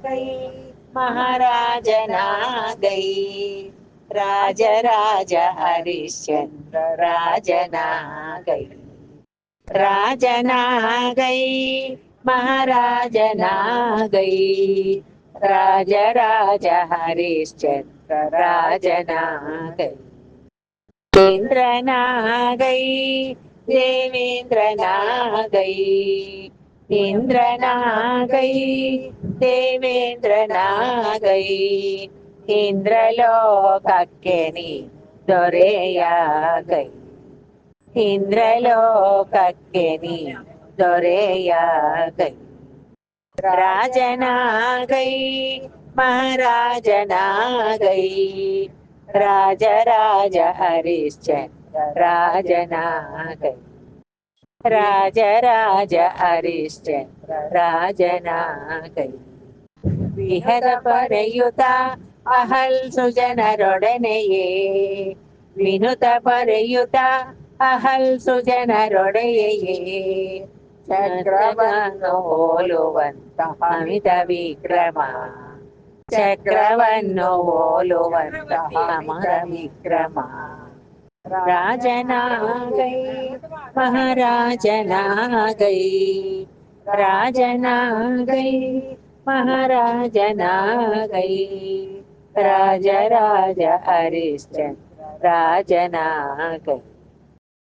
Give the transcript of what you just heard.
गई महाराजना गई राज हरिश्चंद्र राजना गई राजना गई महाराजना गई राज हरिश्चंद्र राजना गई इंद्रना गई देवेंद्रना गई इंद्रना गई देवेंद्रना गई इंद्रलोकक्केनी दೊರೆಯ गई इंद्रलोकक्केनी दೊರೆಯ गई राजना गई महाराजना गई राज हरिश्चंद्र राजना गई राज हरिश्चंद्र राजना गई विहर परयुत अहल सुजनरೊಡನೆಯೇ विनुत परयुत अहल सुजनरೊಡೆಯೇ ಚಕ್ರವನ್ನು ಹೋಲುವಂತಹ ಅಮಿತ ವಿಕ್ರಮ ಚಕ್ರವನ್ನು ಹೋಲುವಂತಹ ಅಮರ ವಿಕ್ರಮ राजना गई महाराजना गई राजना गई महाराजना गई राज हरिश्चंद्र राजना गई।